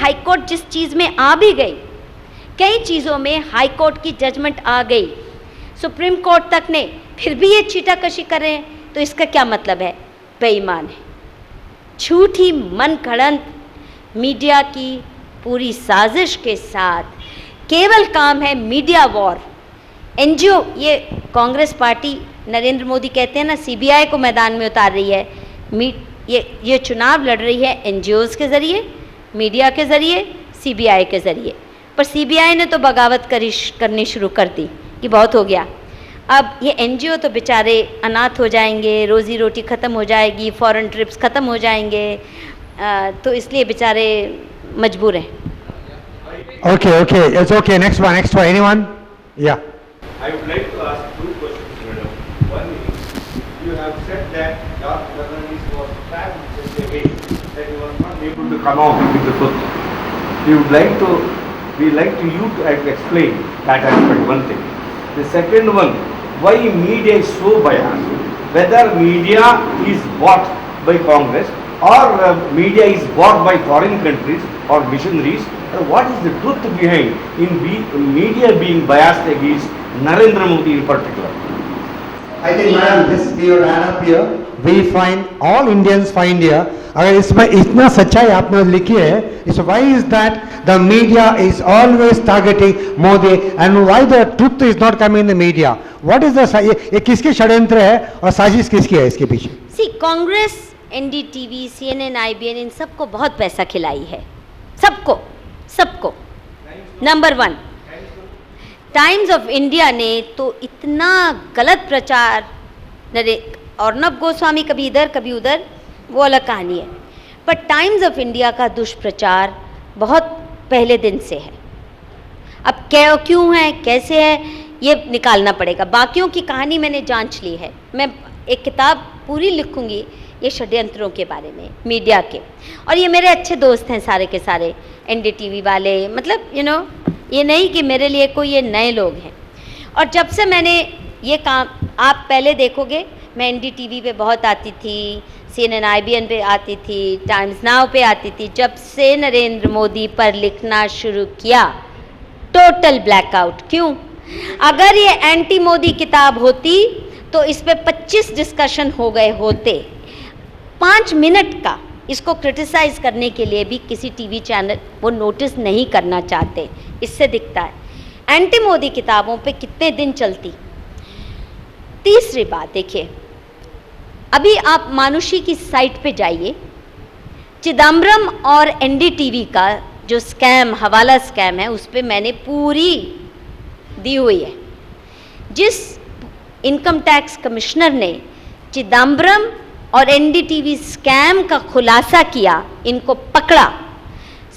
High court जिस चीज़ में आ भी गई, कई चीज़ों में हाई कोर्ट की जजमेंट आ गई, सुप्रीम कोर्ट तक ने, फिर भी ये छीटाकशी कर रहे हैं, तो इसका क्या मतलब है? बेईमान है, झूठी मन गढ़ंत मीडिया की पूरी साजिश के साथ केवल काम है मीडिया वॉर। एनजीओ, ये कांग्रेस पार्टी, नरेंद्र मोदी कहते हैं ना, सीबीआई को मैदान में उतार रही है। ये चुनाव लड़ रही है एनजीओज़ के ज़रिए, मीडिया के ज़रिए, सीबीआई के ज़रिए। पर सीबीआई ने तो बगावत करनी शुरू कर दी कि बहुत हो गया। अब ये एनजीओ तो बेचारे अनाथ हो जाएंगे, रोज़ी रोटी ख़त्म हो जाएगी, फॉरेन ट्रिप्स ख़त्म हो जाएंगे, तो इसलिए बेचारे मजबूर हैं। Okay, it's okay. Next one. Anyone? Yeah. I would like to ask two questions, madam. One is, you have said that Dr. Fernandez was trapped just away, that he was not able to come out with the truth. We like to you to explain that aspect, one thing. The second one, why media is so biased? Whether media is bought by Congress or media is bought by foreign countries or missionaries, what is the truth behind in media being biased against Narendra Modi in particular? I think, madam, this we will add up here. We find, all Indians find here, अगर इसमें इतना सच्चाई आपने लिखी है, is why is that the media is always targeting Modi and why the truth is not coming in the media? What is the, ये किसके षड्यंत्र है और साजिश किसकी है इसके पीछे? सी, कांग्रेस, एनडीटीवी, सीएनएन, आईबीएन, इन सबको बहुत पैसा खिलाई है, सबको। नंबर 1, टाइम्स ऑफ इंडिया ने तो इतना गलत प्रचार, अर्नब गोस्वामी कभी इधर कभी उधर, वो अलग कहानी है, पर टाइम्स ऑफ इंडिया का दुष्प्रचार बहुत पहले दिन से है। अब क्यों है, कैसे है, ये निकालना पड़ेगा। बाकियों की कहानी मैंने जांच ली है, मैं एक किताब पूरी लिखूंगी ये षड्यंत्रों के बारे में, मीडिया के। और ये मेरे अच्छे दोस्त हैं सारे के सारे, एनडीटीवी वाले, मतलब ये नहीं कि मेरे लिए कोई ये नए लोग हैं। और जब से मैंने ये काम, आप पहले देखोगे मैं एनडीटीवी पे बहुत आती थी, सीएनएन आईबीएन पे आती थी, टाइम्स नाउ पे आती थी। जब से नरेंद्र मोदी पर लिखना शुरू किया, टोटल ब्लैकआउट। क्यों? अगर ये एंटी मोदी किताब होती तो इस पे 25 डिस्कशन हो गए होते। 5 मिनट का इसको क्रिटिसाइज करने के लिए भी किसी टीवी चैनल वो नोटिस नहीं करना चाहते। इससे दिखता है एंटी मोदी किताबों पे कितने दिन चलती। तीसरी बात देखिए, अभी आप मानुषी की साइट पे जाइए, चिदम्बरम और एनडीटीवी का जो स्कैम, हवाला स्कैम है, उस पे मैंने पूरी दी हुई है। जिस इनकम टैक्स कमिश्नर ने चिदम्बरम और एनडीटीवी स्कैम का खुलासा किया, इनको पकड़ा,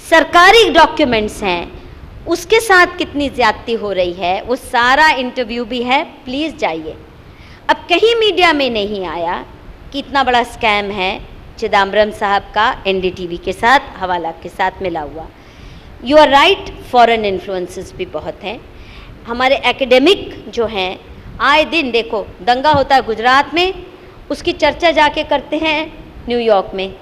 सरकारी डॉक्यूमेंट्स हैं, उसके साथ कितनी ज्यादती हो रही है वो सारा इंटरव्यू भी है, प्लीज़ जाइए। अब कहीं मीडिया में नहीं आया कि इतना बड़ा स्कैम है चिदम्बरम साहब का एनडीटीवी के साथ, हवाला के साथ मिला हुआ। You are right, foreign influences भी बहुत हैं। हमारे एकेडमिक जो हैं, आए दिन देखो दंगा होता है गुजरात में, उसकी चर्चा जाके करते हैं न्यूयॉर्क में,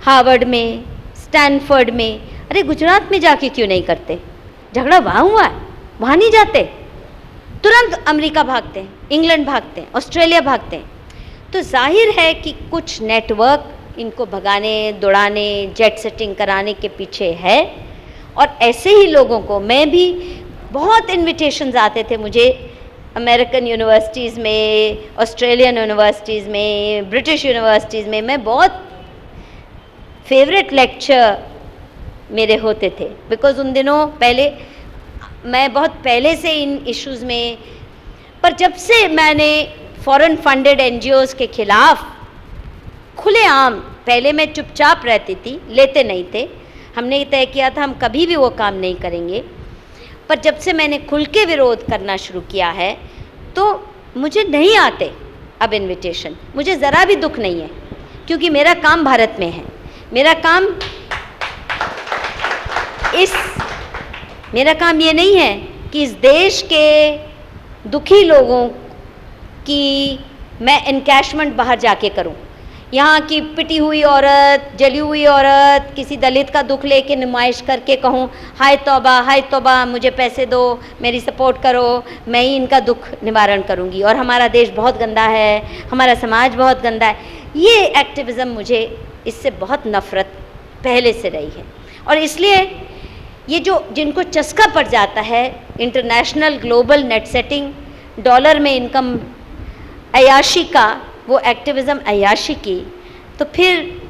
हार्वर्ड में, स्टैनफोर्ड में। अरे गुजरात में जाके क्यों नहीं करते? झगड़ा वहाँ हुआ है, वहाँ नहीं जाते, तुरंत अमेरिका भागते हैं, इंग्लैंड भागते हैं, ऑस्ट्रेलिया भागते हैं। तो जाहिर है कि कुछ नेटवर्क इनको भगाने, दौड़ाने, जेट सेटिंग कराने के पीछे है। और ऐसे ही लोगों को, मैं भी बहुत इन्विटेशंस आते थे मुझे अमेरिकन यूनिवर्सिटीज़ में, ऑस्ट्रेलियन यूनिवर्सिटीज़ में, ब्रिटिश यूनिवर्सिटीज़ में। मैं बहुत फेवरेट लेक्चर मेरे होते थे, बिकॉज़ उन दिनों पहले मैं बहुत पहले से इन इश्यूज़ में। पर जब से मैंने फॉरेन फंडेड एनजीओज़ के खिलाफ खुलेआम, पहले मैं चुपचाप रहती थी, लेते नहीं थे, हमने तय किया था हम कभी भी वो काम नहीं करेंगे। पर जब से मैंने खुल के विरोध करना शुरू किया है तो मुझे नहीं आते अब इनविटेशन। मुझे ज़रा भी दुख नहीं है, क्योंकि मेरा काम भारत में है। मेरा काम ये नहीं है कि इस देश के दुखी लोगों की मैं एनकैशमेंट बाहर जाके करूं। यहाँ की पिटी हुई औरत, जली हुई औरत, किसी दलित का दुख लेके नुमाइश करके कहूँ हाय तौबा मुझे पैसे दो, मेरी सपोर्ट करो, मैं ही इनका दुख निवारण करूँगी और हमारा देश बहुत गंदा है, हमारा समाज बहुत गंदा है। ये एक्टिविज़म मुझे इससे बहुत नफ़रत पहले से रही है और इसलिए ये जो जिनको चस्का पड़ जाता है international global net setting, dollar में इनकम, अयाशी का वो एक्टिविज़म अयाशी की, तो फिर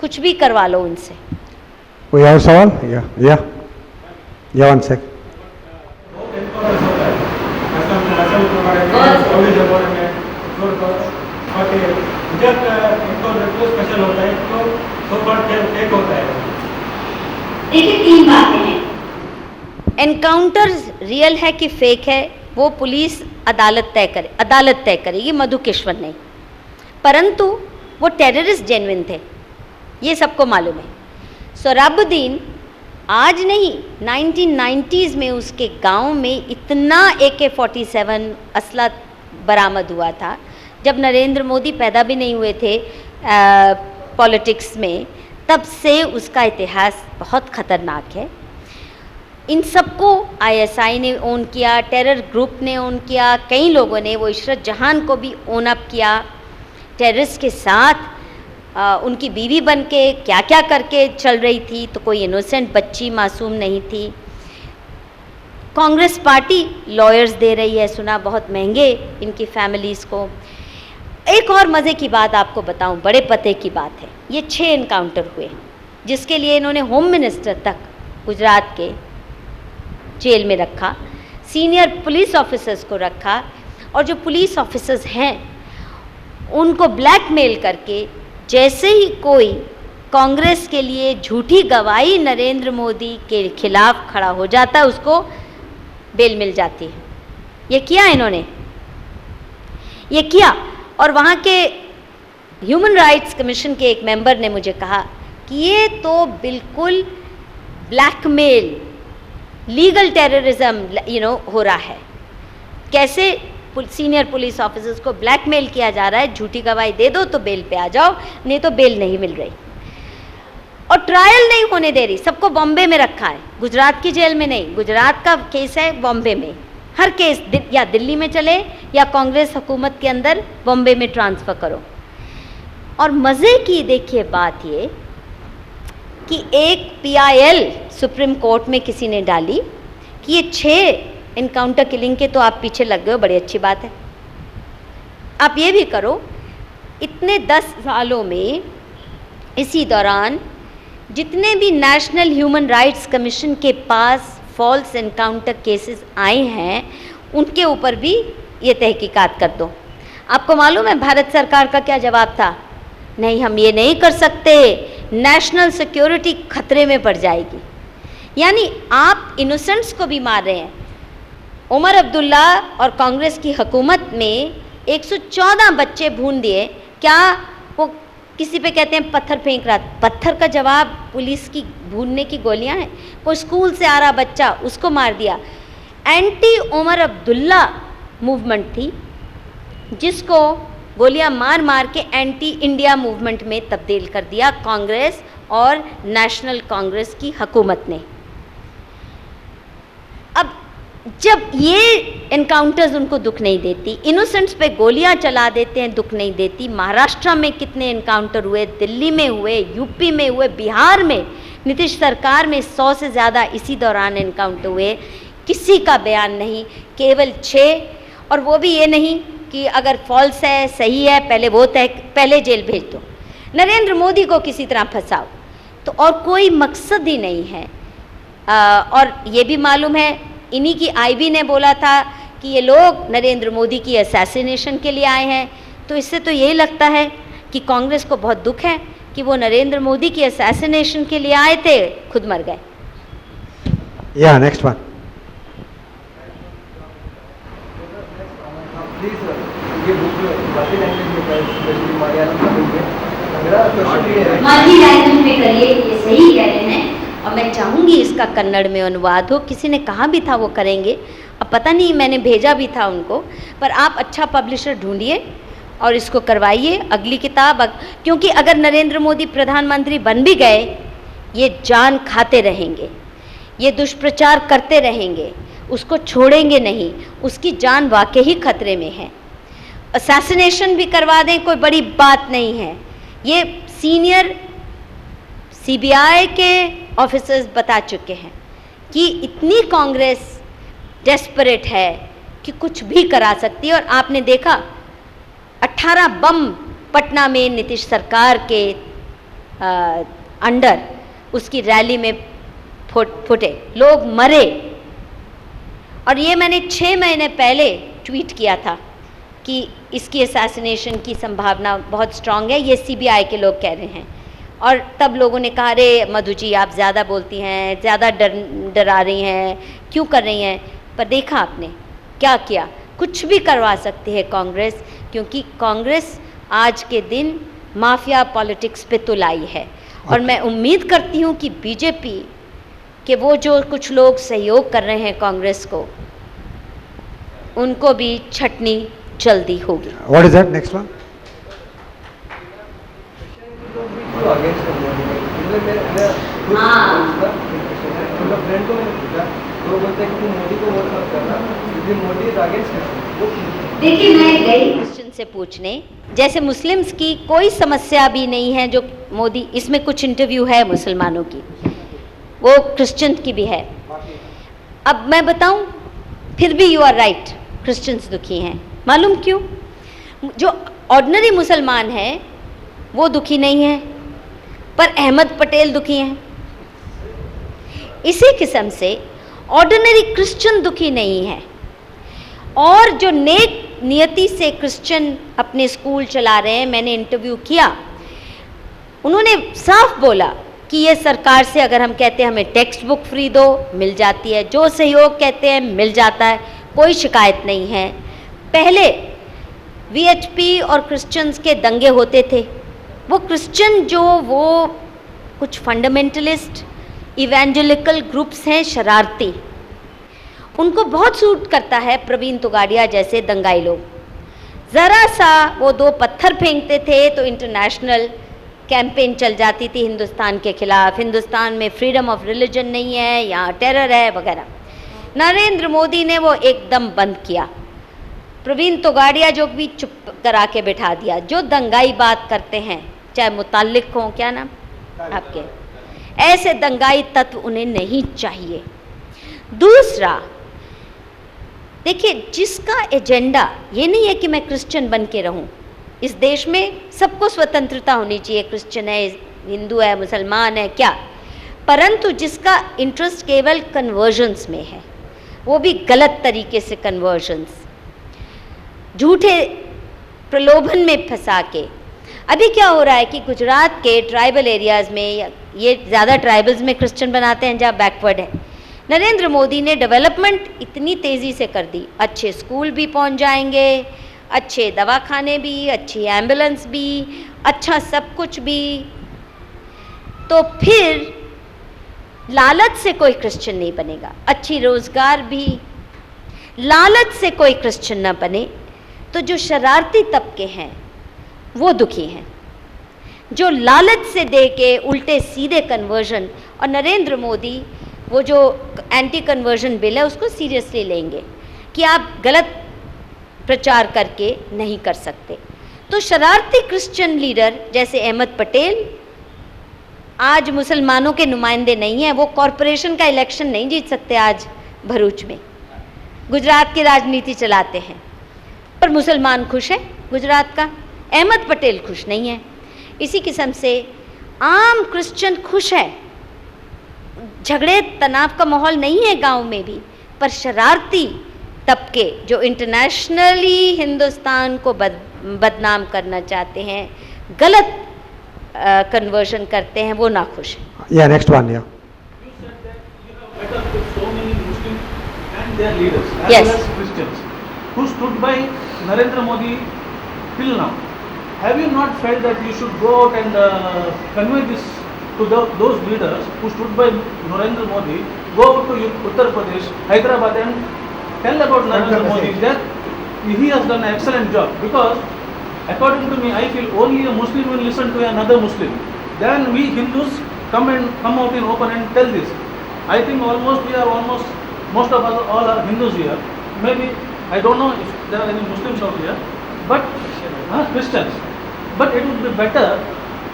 कुछ भी करवा लो उनसे। कोई और सवाल? या वन सेक। देखिए 3 बातें हैं। एनकाउंटर रियल है कि फेक है वो पुलिस अदालत तय करेगी, मधुकेश्वर नहीं, परंतु वो टेररिस्ट जेन्युइन थे, ये सबको मालूम है। सोहराबुद्दीन आज नहीं 1990s में उसके गांव में इतना AK-47 असला बरामद हुआ था, जब नरेंद्र मोदी पैदा भी नहीं हुए थे पॉलिटिक्स में, तब से उसका इतिहास बहुत ख़तरनाक है। इन सबको ISI ने ओन किया, टेरर ग्रुप ने ओन किया, कई लोगों ने, वो इशरत जहान को भी ओन अप किया, टेररिस्ट के साथ उनकी बीवी बन के क्या क्या करके चल रही थी, तो कोई इनोसेंट बच्ची मासूम नहीं थी। कांग्रेस पार्टी लॉयर्स दे रही है, सुना बहुत महंगे इनकी फैमिलीज़ को। एक और मज़े की बात आपको बताऊं, बड़े पते की बात है, ये 6 एनकाउंटर हुए जिसके लिए इन्होंने होम मिनिस्टर तक गुजरात के जेल में रखा, सीनियर पुलिस ऑफिसर्स को रखा, और जो पुलिस ऑफिसर्स हैं उनको ब्लैकमेल करके जैसे ही कोई कांग्रेस के लिए झूठी गवाही नरेंद्र मोदी के खिलाफ खड़ा हो जाता है उसको बेल मिल जाती है। ये किया इन्होंने, ये किया। और वहाँ के ह्यूमन राइट्स कमीशन के एक मेंबर ने मुझे कहा कि ये तो बिल्कुल ब्लैकमेल, लीगल टेररिज्म हो रहा है। कैसे सीनियर पुलिस ऑफिसर्स को ब्लैकमेल किया जा रहा है, झूठी गवाही दे दो तो बेल पे आ जाओ, नहीं तो बेल नहीं मिल रही, और ट्रायल नहीं होने दे रही। सबको बॉम्बे में रखा है, गुजरात की जेल में नहीं। गुजरात का केस है बॉम्बे में, हर केस या दिल्ली में चले या कांग्रेस हुकूमत के अंदर बॉम्बे में ट्रांसफ़र करो। और मज़े की देखिए बात ये कि एक PIL सुप्रीम कोर्ट में किसी ने डाली कि ये 6 इनकाउंटर किलिंग के तो आप पीछे लग गए हो, बड़ी अच्छी बात है, आप ये भी करो। इतने 10 सालों में इसी दौरान जितने भी नेशनल ह्यूमन राइट्स कमीशन के पास फॉल्स एनकाउंटर केसेस आए हैं उनके ऊपर भी ये तहकीकात कर दो। आपको मालूम है भारत सरकार का क्या जवाब था? नहीं, हम ये नहीं कर सकते, नेशनल सिक्योरिटी खतरे में पड़ जाएगी। यानी आप इनोसेंट्स को भी मार रहे हैं। उमर अब्दुल्ला और कांग्रेस की हुकूमत में 114 बच्चे भून दिए। क्या वो किसी पे कहते हैं पत्थर फेंक रहा, पत्थर का जवाब पुलिस की भूनने की गोलियां हैं। कोई स्कूल से आ रहा बच्चा, उसको मार दिया। एंटी उमर अब्दुल्ला मूवमेंट थी जिसको गोलियां मार मार के एंटी इंडिया मूवमेंट में तब्दील कर दिया कांग्रेस और नेशनल कांग्रेस की हुकूमत ने। अब जब ये एनकाउंटर्स उनको दुख नहीं देती, इनोसेंट्स पे गोलियां चला देते हैं, दुख नहीं देती। महाराष्ट्र में कितने एनकाउंटर हुए, दिल्ली में हुए, यूपी में हुए, बिहार में नीतीश सरकार में 100 से ज़्यादा इसी दौरान एनकाउंटर हुए, किसी का बयान नहीं, केवल 6। और वो भी ये नहीं कि अगर फॉल्स है सही है पहले जेल भेज दो, नरेंद्र मोदी को किसी तरह फंसाओ, तो और कोई मकसद ही नहीं है। और ये भी मालूम है, इन्हीं की IB ने बोला था कि ये लोग नरेंद्र मोदी की असैसिनेशन के लिए आए हैं। तो इससे तो यही लगता है कि कांग्रेस को बहुत दुख है कि वो नरेंद्र मोदी की असैसिनेशन के लिए आए थे, खुद मर गए। या नेक्स्ट वन। मालवी लैंग्वेज में करिए, ये सही कह रहे हैं, और मैं चाहूँगी इसका कन्नड़ में अनुवाद हो। किसी ने कहा भी था वो करेंगे, अब पता नहीं, मैंने भेजा भी था उनको, पर आप अच्छा पब्लिशर ढूंढिए और इसको करवाइए अगली किताब। क्योंकि अगर नरेंद्र मोदी प्रधानमंत्री बन भी गए, ये जान खाते रहेंगे, ये दुष्प्रचार करते रहेंगे, उसको छोड़ेंगे नहीं, उसकी जान वाकई ही खतरे में है। असैसिनेशन भी करवा दें, कोई बड़ी बात नहीं है। ये सीनियर सीबीआई के ऑफिसर्स बता चुके हैं कि इतनी कांग्रेस डेस्परेट है कि कुछ भी करा सकती है। और आपने देखा 18 बम पटना में नीतीश सरकार के अंडर उसकी रैली में फुटे, लोग मरे। और ये मैंने 6 महीने पहले ट्वीट किया था कि इसकी असैसिनेशन की संभावना बहुत स्ट्रांग है, ये सीबीआई के लोग कह रहे हैं। और तब लोगों ने कहा, अरे मधु जी आप ज़्यादा बोलती हैं, ज़्यादा डरा रही हैं, क्यों कर रही हैं? पर देखा आपने क्या किया, कुछ भी करवा सकती है कांग्रेस, क्योंकि कांग्रेस आज के दिन माफिया पॉलिटिक्स पे तुलाई है। और मैं उम्मीद करती हूँ कि बीजेपी के वो जो कुछ लोग सहयोग कर रहे हैं कांग्रेस को, उनको भी छटनी जल्दी होगी। What is that next one? देखिए मैं गई क्रिश्चियन से पूछने, जैसे मुस्लिम्स की कोई समस्या भी नहीं है जो मोदी, इसमें कुछ इंटरव्यू है मुसलमानों की, वो क्रिश्चियन की भी है। अब मैं बताऊं, फिर भी यू आर राइट, क्रिश्चियंस दुखी हैं। मालूम क्यों? जो ऑर्डिनरी मुसलमान है वो दुखी नहीं है, पर अहमद पटेल दुखी हैं। इसी किस्म से ऑर्डिनरी क्रिश्चियन दुखी नहीं है। और जो नेक नियति से क्रिश्चियन अपने स्कूल चला रहे हैं, मैंने इंटरव्यू किया, उन्होंने साफ बोला कि ये सरकार से अगर हम कहते हैं हमें टेक्स्ट बुक फ्री दो, मिल जाती है, जो सहयोग कहते हैं मिल जाता है, कोई शिकायत नहीं है। पहले वीएचपी और क्रिश्चियंस के दंगे होते थे, वो क्रिश्चियन जो वो कुछ फंडामेंटलिस्ट इवेंजेलिकल ग्रुप्स हैं, शरारती, उनको बहुत सूट करता है प्रवीण तोगाड़िया जैसे दंगाई लोग। ज़रा सा वो 2 पत्थर फेंकते थे तो इंटरनेशनल कैंपेन चल जाती थी हिंदुस्तान के खिलाफ, हिंदुस्तान में फ्रीडम ऑफ रिलीजन नहीं है, यहाँ टेरर है वगैरह। नरेंद्र मोदी ने वो एकदम बंद किया। प्रवीण तोगाड़िया जो भी चुप करा के बिठा दिया, जो दंगाई बात करते हैं, चाहे मुताल्लिक हों, क्या नाम आपके, ऐसे दंगाई तत्व उन्हें नहीं चाहिए। दूसरा, देखिए जिसका एजेंडा ये नहीं है कि मैं क्रिश्चियन बन के रहूं, इस देश में सबको स्वतंत्रता होनी चाहिए, क्रिश्चियन है, हिंदू है, मुसलमान है, क्या, परंतु जिसका इंटरेस्ट केवल कन्वर्जन्स में है, वो भी गलत तरीके से कन्वर्जन्स, झूठे प्रलोभन में फंसा के। अभी क्या हो रहा है कि गुजरात के ट्राइबल एरियाज़ में, ये ज़्यादा ट्राइबल्स में क्रिश्चियन बनाते हैं जहाँ बैकवर्ड है, नरेंद्र मोदी ने डेवलपमेंट इतनी तेज़ी से कर दी, अच्छे स्कूल भी पहुँच जाएंगे, अच्छे दवाखाने भी, अच्छी एम्बुलेंस भी, अच्छा सब कुछ भी। तो फिर लालच से कोई क्रिश्चियन नहीं बनेगा, अच्छी रोज़गार भी, लालच से कोई क्रिश्चियन ना बने। तो जो शरारती तबके हैं वो दुखी हैं, जो लालच से दे के उल्टे सीधे कन्वर्जन, और नरेंद्र मोदी वो जो एंटी कन्वर्जन बिल है उसको सीरियसली लेंगे कि आप गलत प्रचार करके नहीं कर सकते। तो शरारती क्रिश्चियन लीडर जैसे अहमद पटेल आज मुसलमानों के नुमाइंदे नहीं हैं, वो कॉरपोरेशन का इलेक्शन नहीं जीत सकते आज भरूच में, गुजरात की राजनीति चलाते हैं, पर मुसलमान खुश है गुजरात का, अहमद पटेल खुश नहीं है। इसी किस्म से आम क्रिश्चियन खुश है, झगड़े तनाव का माहौल नहीं है गांव में भी, पर शरारती तबके जो इंटरनेशनली हिंदुस्तान को बदनाम करना चाहते हैं, गलत कन्वर्शन करते हैं, वो नाखुश हैं। Yeah, next one, yeah. You said that you have met up with so many Muslims and their leaders, as Yes. well as Christians, who stood by Narendra Modi till now. Have you not felt that you should go out and convey this to those leaders who stood by Narendra Modi, go out to Uttar Pradesh, Hyderabad and tell about Narendra Modi that he has done an excellent job, because According to me, I feel only a Muslim will listen to another Muslim. Then we Hindus come out in open and tell this. I think most of us all are Hindus here. Maybe I don't know if there are any Muslims out here, but Christians. But it would be better.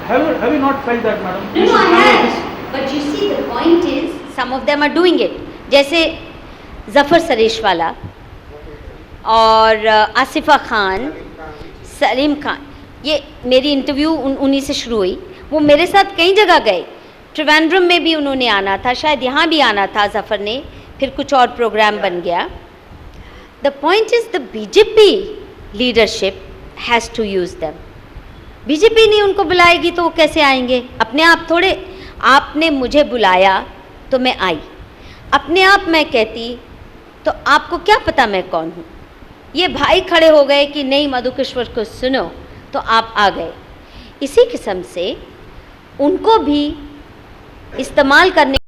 Have you not felt that, madam? You should convey this. But you see, the point is, some of them are doing it. जैसे जफ़र सरेशवाला और आसिफा खान, सलीम खान, ये मेरी interview उन्हीं से शुरू हुई. वो मेरे साथ कई जगह गए. त्रिवेंद्रम में भी उन्होंने आना था, शायद यहाँ भी आना था जफ़र ने, फिर कुछ और प्रोग्राम बन गया. The point is the BJP leadership has to use them. BJP नहीं उनको बुलाएगी तो वो कैसे आएंगे? अपने आप थोड़े. आपने मुझे बुलाया तो मैं आई. अपने आप मैं कहती तो आपको क्या पता मैं कौन हूँ? ये भाई खड़े हो गए कि नहीं मधुकेश्वर को सुनो, तो आप आ गए. इसी किस्म से उनको भी इस्तेमाल करने